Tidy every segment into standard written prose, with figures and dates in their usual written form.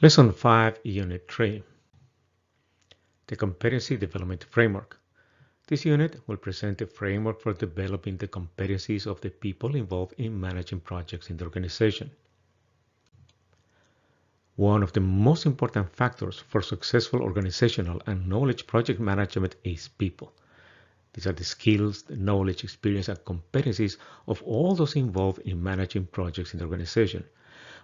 Lesson 5, Unit 3, the Competency Development Framework. This unit will present a framework for developing the competencies of the people involved in managing projects in the organization. One of the most important factors for successful organizational and knowledge project management is people. These are the skills, the knowledge, experience, and competencies of all those involved in managing projects in the organization.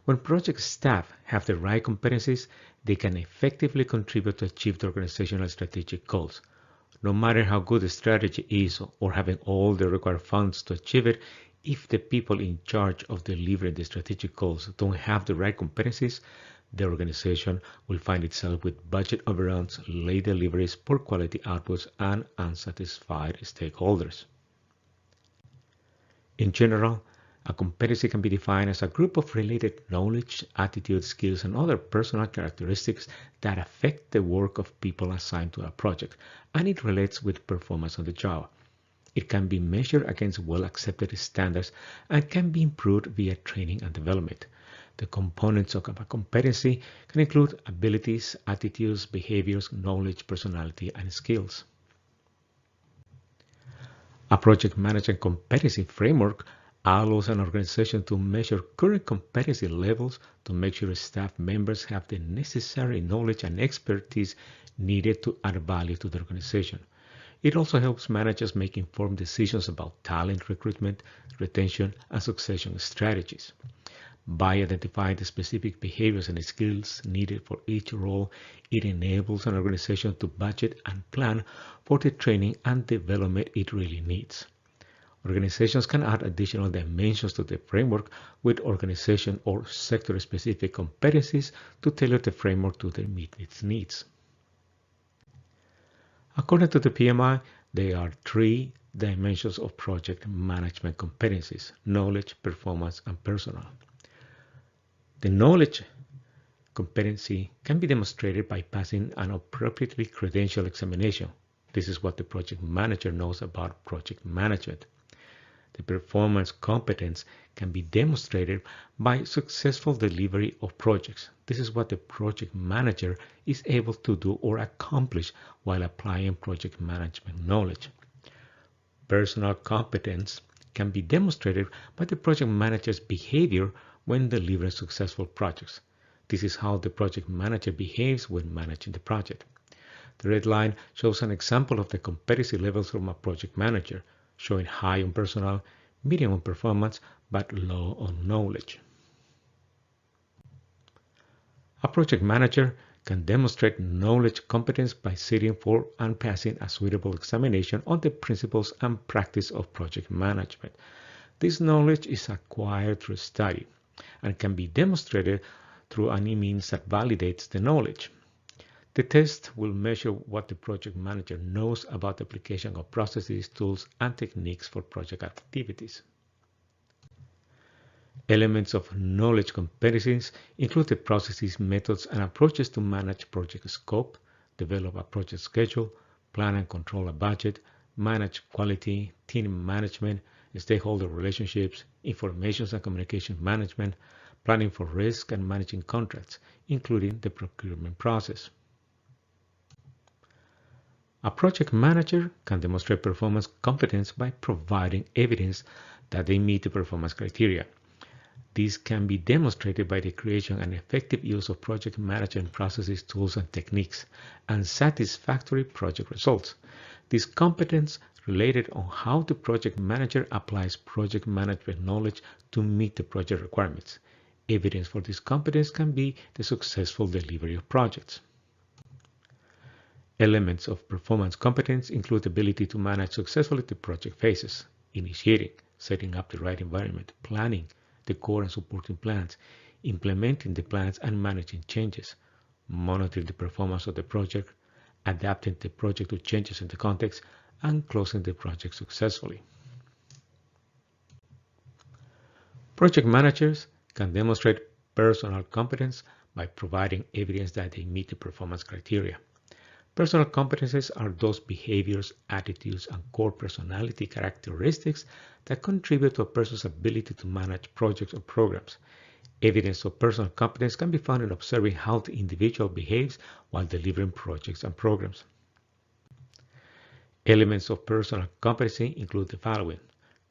When project staff have the right competencies, they can effectively contribute to achieve the organizational strategic goals. No matter how good the strategy is or having all the required funds to achieve it, if the people in charge of delivering the strategic goals don't have the right competencies, the organization will find itself with budget overruns, late deliveries, poor quality outputs, and unsatisfied stakeholders. In general, a competency can be defined as a group of related knowledge, attitude, skills, and other personal characteristics that affect the work of people assigned to a project, and it relates with performance on the job. It can be measured against well-accepted standards and can be improved via training and development. The components of a competency can include abilities, attitudes, behaviors, knowledge, personality, and skills. A project management competency framework allows an organization to measure current competency levels to make sure staff members have the necessary knowledge and expertise needed to add value to the organization. It also helps managers make informed decisions about talent recruitment, retention, and succession strategies. By identifying the specific behaviors and skills needed for each role, it enables an organization to budget and plan for the training and development it really needs. Organizations can add additional dimensions to the framework with organization or sector-specific competencies to tailor the framework to meet its needs. According to the PMI, there are 3 dimensions of project management competencies: knowledge, performance, and personal. The knowledge competency can be demonstrated by passing an appropriately credentialed examination. This is what the project manager knows about project management. The performance competence can be demonstrated by successful delivery of projects. This is what the project manager is able to do or accomplish while applying project management knowledge. Personal competence can be demonstrated by the project manager's behavior when delivering successful projects. This is how the project manager behaves when managing the project. The red line shows an example of the competency levels from a project manager, showing high on personal, medium on performance, but low on knowledge. A project manager can demonstrate knowledge competence by sitting for and passing a suitable examination on the principles and practice of project management. This knowledge is acquired through study and can be demonstrated through any means that validates the knowledge. The test will measure what the project manager knows about the application of processes, tools, and techniques for project activities. Elements of knowledge competencies include the processes, methods, and approaches to manage project scope, develop a project schedule, plan and control a budget, manage quality, team management, stakeholder relationships, information and communication management, planning for risk, and managing contracts, including the procurement process. A project manager can demonstrate performance competence by providing evidence that they meet the performance criteria. This can be demonstrated by the creation and effective use of project management processes, tools, and techniques, and satisfactory project results. This competence related on how the project manager applies project management knowledge to meet the project requirements. Evidence for this competence can be the successful delivery of projects. Elements of performance competence include the ability to manage successfully the project phases, initiating, setting up the right environment, planning the core and supporting plans, implementing the plans and managing changes, monitoring the performance of the project, adapting the project to changes in the context, and closing the project successfully. Project managers can demonstrate personal competence by providing evidence that they meet the performance criteria. Personal competencies are those behaviors, attitudes, and core personality characteristics that contribute to a person's ability to manage projects or programs. Evidence of personal competence can be found in observing how the individual behaves while delivering projects and programs. Elements of personal competency include the following: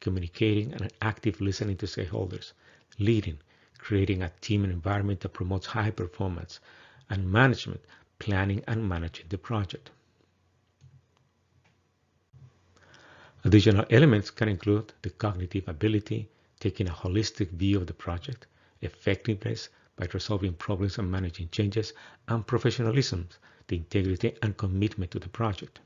communicating and active listening to stakeholders, leading, creating a team environment that promotes high performance, and management, planning and managing the project. Additional elements can include the cognitive ability, taking a holistic view of the project, effectiveness by resolving problems and managing changes, and professionalism, the integrity and commitment to the project.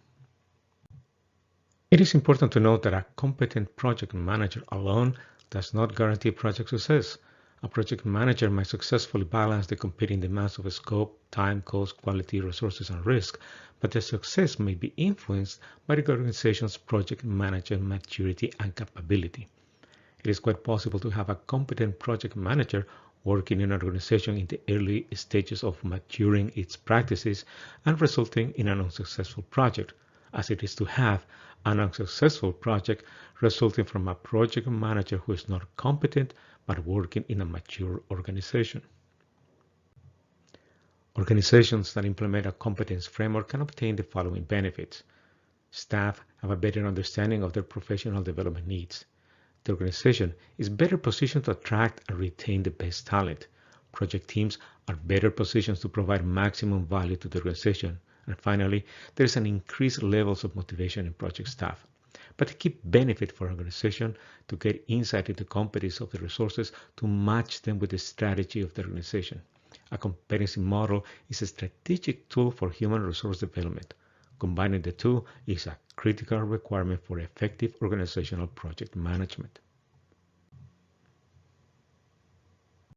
It is important to note that a competent project manager alone does not guarantee project success. A project manager might successfully balance the competing demands of scope, time, cost, quality, resources, and risk, but the success may be influenced by the organization's project management maturity and capability. It is quite possible to have a competent project manager working in an organization in the early stages of maturing its practices and resulting in an unsuccessful project, as it is to have an unsuccessful project resulting from a project manager who is not competent but working in a mature organization. Organizations that implement a competence framework can obtain the following benefits. Staff have a better understanding of their professional development needs. The organization is better positioned to attract and retain the best talent. Project teams are better positioned to provide maximum value to the organization. And finally, there is an increased levels of motivation in project staff. But the key benefit for an organization to get insight into competencies of the resources to match them with the strategy of the organization. A competency model is a strategic tool for human resource development. Combining the two is a critical requirement for effective organizational project management.